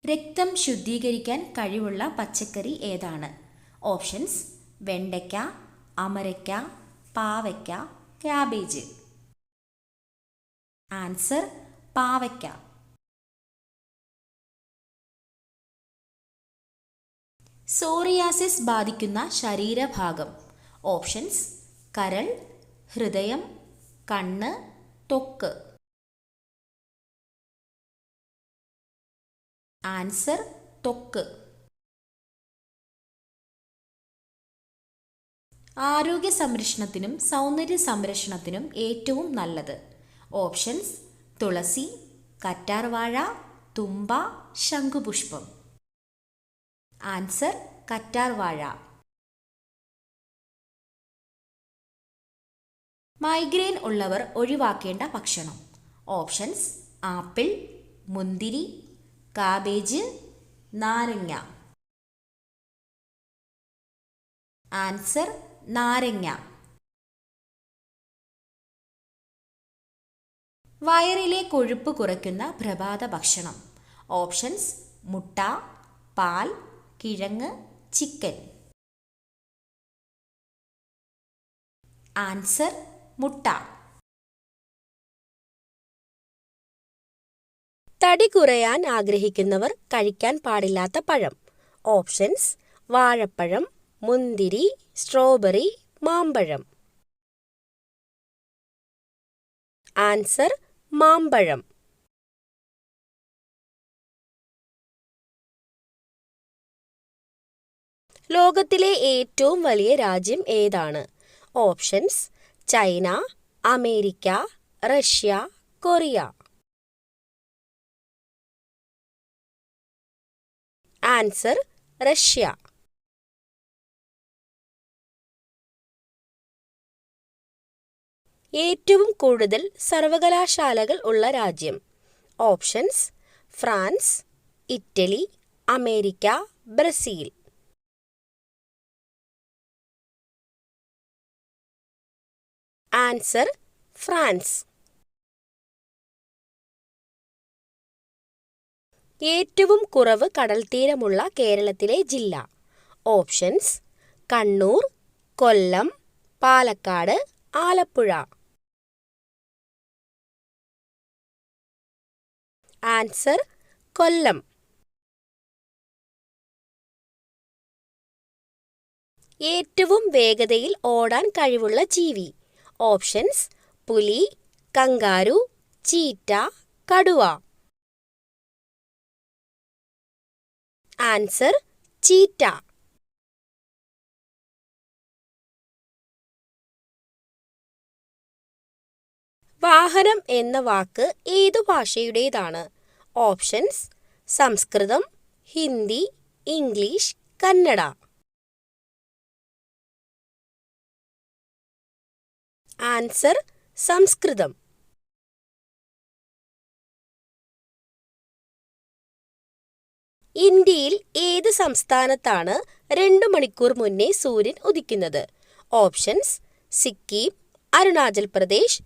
രക്തം ശുദ്ധീകരിക്കാൻ കഴിവുള്ള പച്ചക്കറി ഏതാണ്? ഓപ്ഷൻസ്: വെണ്ടയ്ക്ക, അമരയ്ക്ക, പാവയ്ക്ക, ക്യാബേജ്. ആൻസർ: പാവയ്ക്ക. സോറിയാസിസ് ബാധിക്കുന്ന ശരീരഭാഗം. ഓപ്ഷൻസ്: കരൾ, ഹൃദയം, കണ്ണ്, ത്വക്ക്. ആൻസർ: ത്വക്ക്. ആരോഗ്യ സംരക്ഷണത്തിനും സൗന്ദര്യ സംരക്ഷണത്തിനും ഏറ്റവും നല്ലത്. ഓപ്ഷൻസ്: തുളസി, കറ്റാർവാഴ, തുമ്പ, ശംഖുപുഷ്പം. ആൻസർ: കറ്റാർവാഴ. മൈഗ്രെയിൻ ഉള്ളവർ ഒഴിവാക്കേണ്ട ഭക്ഷണം. ഓപ്ഷൻസ്: ആപ്പിൾ, മുന്തിരി, കാബേജ്, നാരങ്ങ. ആൻസർ: നാരങ്ങ. വയറിലെ കൊഴുപ്പ് കുറയ്ക്കുന്ന പ്രഭാത ഭക്ഷണം. ഓപ്ഷൻസ്: മുട്ട, പാൽ, കിഴങ്ങ്, ചിക്കൻ. ആൻസർ: മുട്ട. തടി കുറയാൻ ആഗ്രഹിക്കുന്നവർ കഴിക്കാൻ പാടില്ലാത്ത പഴം. ഓപ്ഷൻസ്: വാഴപ്പഴം, മുന്തിരി, സ്ട്രോബെറി, മാമ്പഴം. ആൻസർ: മാമ്പഴം. ലോകത്തിലെ ഏറ്റവും വലിയ രാജ്യം ഏതാണ്? Options: China, America, Russia, Korea. Answer: Russia. ഏറ്റവും കൂടുതൽ സർവകലാശാലകൾ ഉള്ള രാജ്യം. Options: France, Italy, America, Brazil. Answer: France. ഏറ്റവും കുറവ് കടൽത്തീരമുള്ള കേരളത്തിലെ ജില്ല. ഓപ്ഷൻസ്: കണ്ണൂർ, കൊല്ലം, പാലക്കാട്, ആലപ്പുഴ. ആൻസർ: കൊല്ലം. ഏറ്റവും വേഗതയിൽ ഓടാൻ കഴിവുള്ള ജീവി. ഓപ്ഷൻസ്: പുലി, കങ്കാരു, ചീറ്റ, കടുവ. Answer: cheetah. വാഹനം എന്ന വാക്ക് ഏതു ഭാഷയുടേതാണ്? ഓപ്ഷൻസ്: സംസ്കൃതം, ഹിന്ദി, ഇംഗ്ലീഷ്, കന്നഡ. ആൻസർ: സംസ്കൃതം. ഇന്ത്യയിൽ ഏത് സംസ്ഥാനത്താണ് 2 മണിക്കൂർ മുന്നേ സൂര്യൻ ഉദിക്കുന്നത്? ഓപ്ഷൻസ്: സിക്കിം, അരുണാചൽ പ്രദേശ്,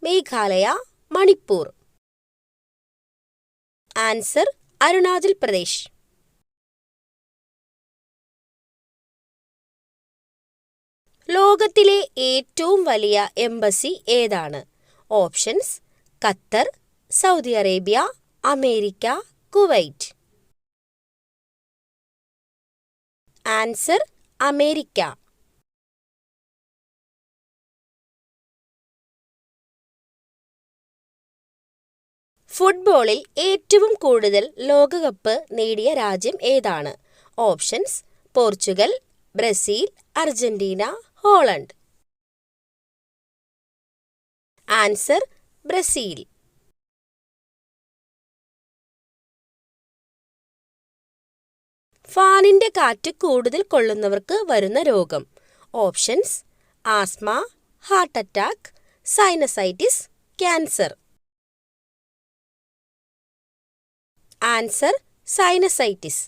മേഘാലയ, മണിപ്പൂർ. ആൻസർ: അരുണാചൽ പ്രദേശ്. ലോകത്തിലെ ഏറ്റവും വലിയ എംബസി ഏതാണ്? Options: Qatar, Saudi Arabia, America, Kuwait. Answer: America. ഫുട്ബോളിൽ ഏറ്റവും കൂടുതൽ ലോകകപ്പ് നേടിയ രാജ്യം ഏതാണ്? Options: Portugal, Brazil, Argentina, Holland. Answer: Brazil. ഫാനിന്റെ കാറ്റ് കൂടുതൽ കൊള്ളുന്നവർക്ക് വരുന്ന രോഗം. Options: asthma, heart attack, sinusitis, cancer. Answer: sinusitis.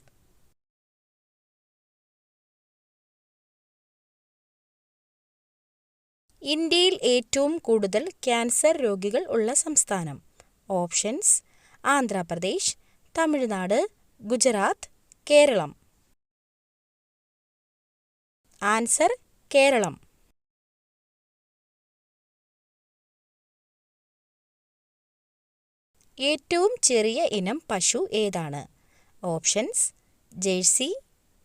ഇന്ത്യയിൽ ഏറ്റവും കൂടുതൽ ക്യാൻസർ രോഗികൾ ഉള്ള സംസ്ഥാനം. ഓപ്ഷൻസ്: ആന്ധ്രാപ്രദേശ്, തമിഴ്നാട്, ഗുജറാത്ത്, കേരളം. ആൻസർ കേരളം. ഏറ്റവും ചെറിയ ഇനം പശു ഏതാണ്? ഓപ്ഷൻസ്: ജേഴ്സി,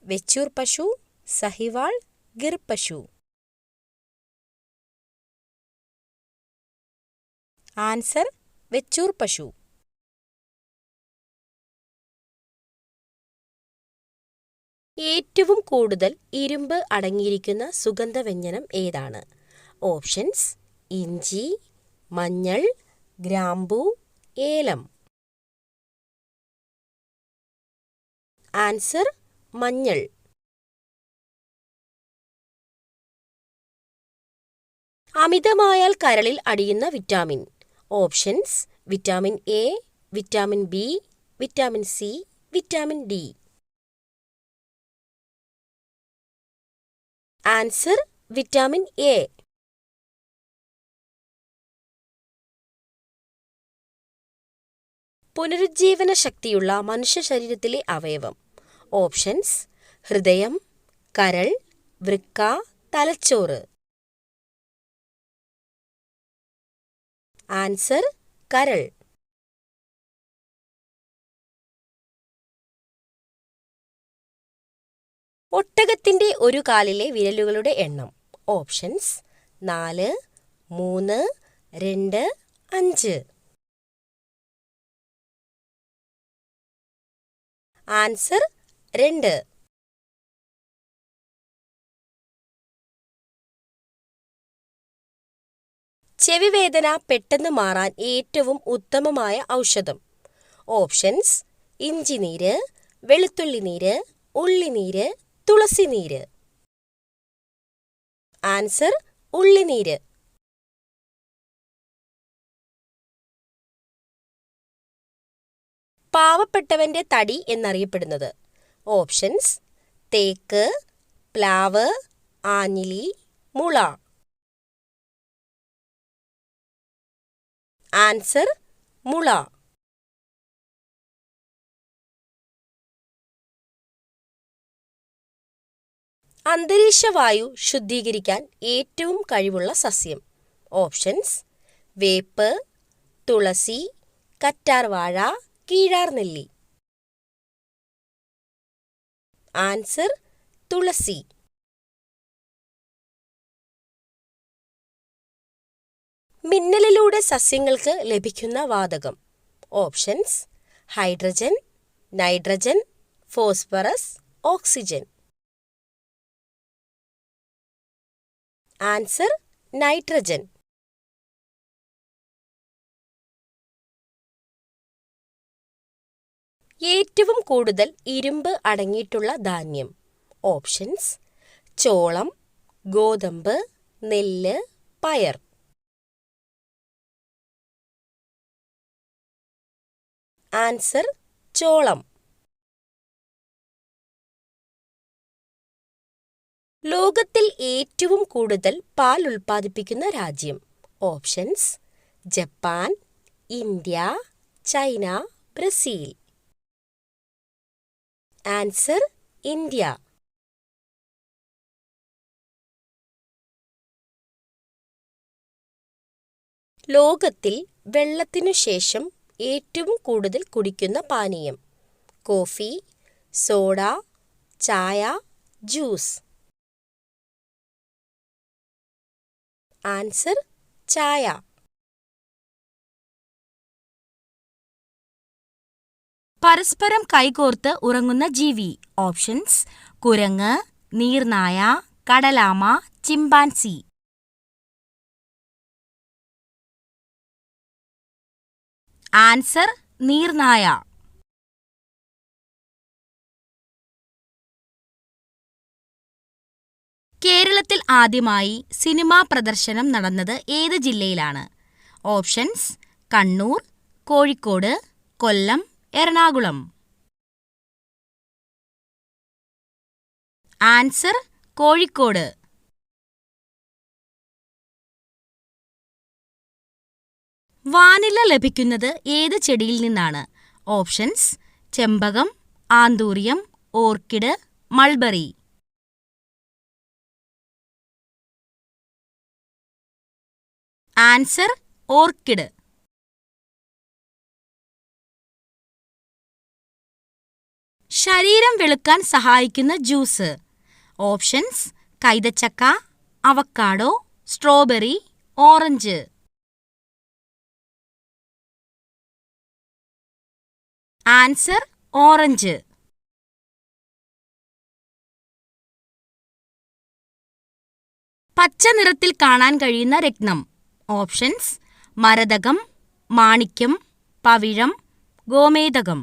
വെച്ചൂർ പശു, സഹിവാൾ, ഗിർ പശു. ആൻസർ വെച്ചൂർ പശു. ഏറ്റവും കൂടുതൽ ഇരുമ്പ് അടങ്ങിയിരിക്കുന്ന സുഗന്ധവ്യഞ്ജനം ഏതാണ്? ഓപ്ഷൻസ്: ഇഞ്ചി, മഞ്ഞൾ, ഗ്രാമ്പൂ, ഏലം. ആൻസർ മഞ്ഞൾ. അമിതമായാൽ കരളിൽ അടിയുന്ന vitamin. Options: vitamin A, vitamin B, vitamin C, vitamin D. Answer vitamin A. പുനരുജ്ജീവന ശക്തിയുള്ള മനുഷ്യ ശരീരത്തിലെ അവയവം. ഓപ്ഷൻസ്: ഹൃദയം, കരൾ, വൃക്ക, തലച്ചോറ്. ആൻസർ കരൾ. ഒട്ടകത്തിന്റെ ഒരു കാലിലെ വിരലുകളുടെ എണ്ണം. ഓപ്ഷൻസ്: 4, 3, 2, 5. ആൻസർ 2. ചെവിവേദന പെട്ടെന്ന് മാറാൻ ഏറ്റവും ഉത്തമമായ ഔഷധം. ഓപ്ഷൻസ്: ഇഞ്ചിനീര്, വെളുത്തുള്ളിനീര്, ഉള്ളിനീര്, തുളസിനീര്. ആൻസർ ഉള്ളിനീര്. പാവപ്പെട്ടവന്റെ തടി എന്നറിയപ്പെടുന്നത്. ഓപ്ഷൻസ്: തേക്ക്, പ്ലാവ്, ആഞ്ഞിലി, മുള. ആൻസർ മുള. അന്തരീക്ഷവായു ശുദ്ധീകരിക്കാൻ ഏറ്റവും കഴിവുള്ള സസ്യം. ഓപ്ഷൻസ്: വേപ്പ്, തുളസി, കറ്റാർവാഴ, കീഴാർനെല്ലി. ആൻസർ തുളസി. മിന്നലിലൂടെ സസ്യങ്ങൾക്ക് ലഭിക്കുന്ന വാതകം. Options: hydrogen, nitrogen, phosphorus, oxygen. Answer nitrogen. ഏറ്റവും കൂടുതൽ ഇരുമ്പ് അടങ്ങിയിട്ടുള്ള ധാന്യം. ഓപ്ഷൻസ്: ചോളം, ഗോതമ്പ്, നെല്ല്, പയർ. ആൻസർ ചോളം. ലോകത്തിൽ ഏറ്റവും കൂടുതൽ പാൽ ഉൽപ്പാദിപ്പിക്കുന്ന രാജ്യം. Options: Japan, India, China, Brazil. Answer India. ലോകത്തിൽ വെള്ളത്തിനു ശേഷം ഏറ്റവും കൂടുതൽ കുടിക്കുന്ന പാനീയം. കോഫി, സോഡ, ചായ, ജ്യൂസ്. ആൻസർ ചായ. പരസ്പരം കൈകോർത്ത് ഉറങ്ങുന്ന ജീവി. ഓപ്ഷൻസ്: കുരങ്ങ്, നീർനായ, കടലാമ, ചിമ്പാൻസി. ആൻസർ നീർനായ. കേരളത്തിൽ ആദ്യമായി സിനിമാ പ്രദർശനം നടന്നത് ഏത് ജില്ലയിലാണ്? ഓപ്ഷൻസ്: കണ്ണൂർ, കോഴിക്കോട്, കൊല്ലം, എറണാകുളം. ആൻസർ കോഴിക്കോട്. വാനില ലഭിക്കുന്നത് ഏത് ചെടിയിൽ നിന്നാണ്? Options: ചെമ്പകം, anthurium, orchid, mulberry. Answer orchid. ശരീരം വെളുക്കാൻ സഹായിക്കുന്ന juice. Options: കൈതച്ചക്ക, avocado, strawberry, orange. Answer orange. പച്ച നിറത്തിൽ കാണാൻ കഴിയുന്ന രത്നം. ഓപ്ഷൻസ്: മരതകം, മാണിക്യം, പവിഴം, ഗോമേതകം.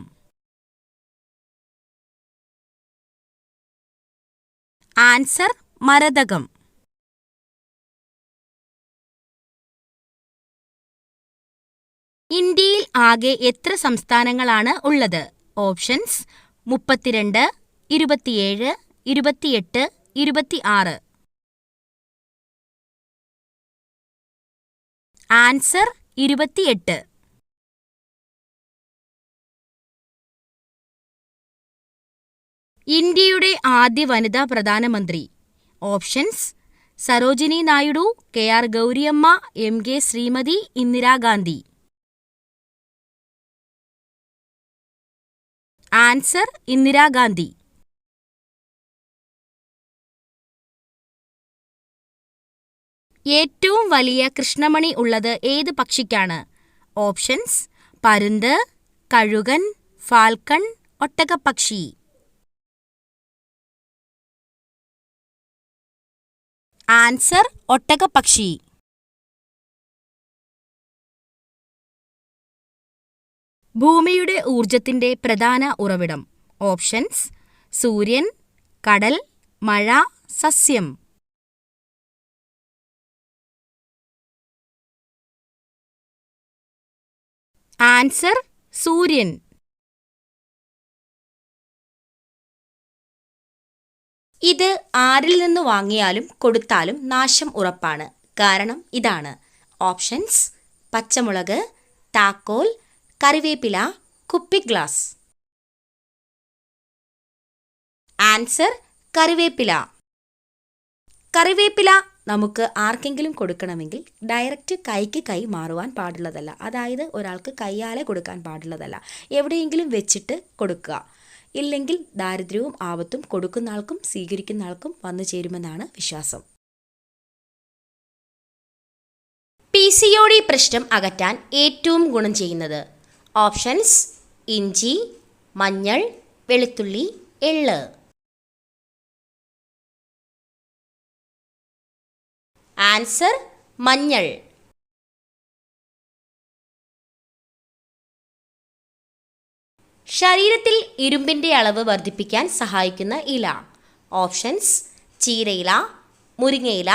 ആൻസർ മരതകം. ഇന്ത്യയിൽ ആകെ എത്ര സംസ്ഥാനങ്ങളാണ് ഉള്ളത്? ഓപ്ഷൻസ്: 32, 27, 28, 26. ആൻസർ 28. ഇന്ത്യയുടെ ആദ്യ വനിതാ പ്രധാനമന്ത്രി. Options: Sarojini Naidu, K R. Gouriamma, MK. Shrimati, Indira Gandhi. Answer Indira Gandhi. ഏറ്റവും വലിയ കൃഷ്ണമണി ഉള്ളത് ഏത് പക്ഷിക്കാണ്? ഓപ്ഷൻസ്: പരുന്ത്, കഴുകൻ, ഫാൽക്കൺ, ഒട്ടകപ്പക്ഷി. ആൻസർ ഒട്ടകപ്പക്ഷി. ഭൂമിയുടെ ഊർജത്തിന്റെ പ്രധാന ഉറവിടം. ഓപ്ഷൻസ്: സൂര്യൻ, കടൽ, മഴ, സസ്യം. ആൻസർ സൂര്യൻ. ഇത് ആരിൽ നിന്ന് വാങ്ങിയാലും കൊടുത്താലും നാശം ഉറപ്പാണ്. കാരണം ഇതാണ്. ഓപ്ഷൻസ്: പച്ചമുളക്, താക്കോൽ, കറിവേപ്പില, കുപ്പിഗ്ലാസ്. ആൻസർ കറിവേപ്പില. കറിവേപ്പില നമുക്ക് ആർക്കെങ്കിലും കൊടുക്കണമെങ്കിൽ ഡയറക്റ്റ് കൈക്ക് കൈ മാറുവാൻ പാടുള്ളതല്ല. അതായത് ഒരാൾക്ക് കൈയാലെ കൊടുക്കാൻ പാടുള്ളതല്ല. എവിടെയെങ്കിലും വെച്ചിട്ട് കൊടുക്കുക. ഇല്ലെങ്കിൽ ദാരിദ്ര്യവും ആപത്തും കൊടുക്കുന്ന ആൾക്കും സ്വീകരിക്കുന്ന ആൾക്കും വന്നു ചേരുമെന്നാണ് വിശ്വാസം. PCOD പ്രശ്നം അകറ്റാൻ ഏറ്റവും ഗുണം ചെയ്യുന്നത്. ഓപ്ഷൻസ്: ഇഞ്ചി, മഞ്ഞൾ, വെളുത്തുള്ളി, എള്ള്. ആൻസർ മഞ്ഞൾ. ശരീരത്തിൽ ഇരുമ്പിന്റെ അളവ് വർദ്ധിപ്പിക്കാൻ സഹായിക്കുന്ന ഇല. ഓപ്ഷൻസ്: ചീരയില, മുരിങ്ങയില,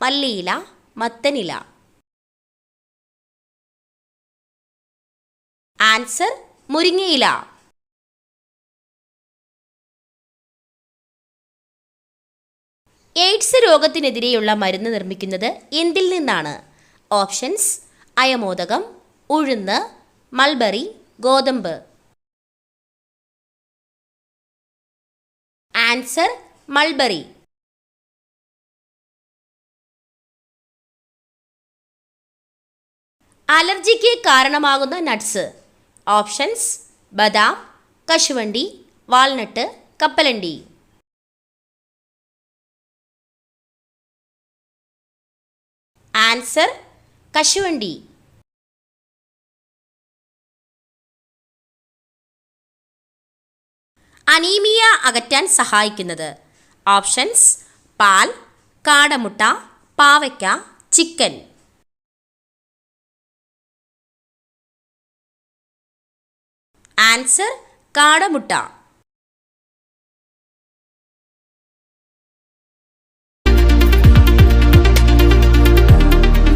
മല്ലിയില, മത്തനില. ആൻസർ മുരിങ്ങയില. എയ്ഡ്സ് രോഗത്തിനെതിരെയുള്ള മരുന്ന് നിർമ്മിക്കുന്നത് എന്തിൽ നിന്നാണ്? ഓപ്ഷൻസ്: അയമോദകം, ഉഴുന്ന്, മൾബറി, ഗോതമ്പ്. Answer mulberry. അലർജിക്ക് കാരണമാകുന്ന നട്ട്സ്. ഓപ്ഷൻസ്: ബദാം, കശുവണ്ടി, വാൾനട്ട്, കപ്പലണ്ടി. ആൻസർ കശുവണ്ടി. അനീമിയ അകറ്റാൻ സഹായിക്കുന്നത്. ഓപ്ഷൻസ്: പാൽ, കാടമുട്ട, പാവയ്ക്ക, ചിക്കൻ. ആൻസർ കാടമുട്ട.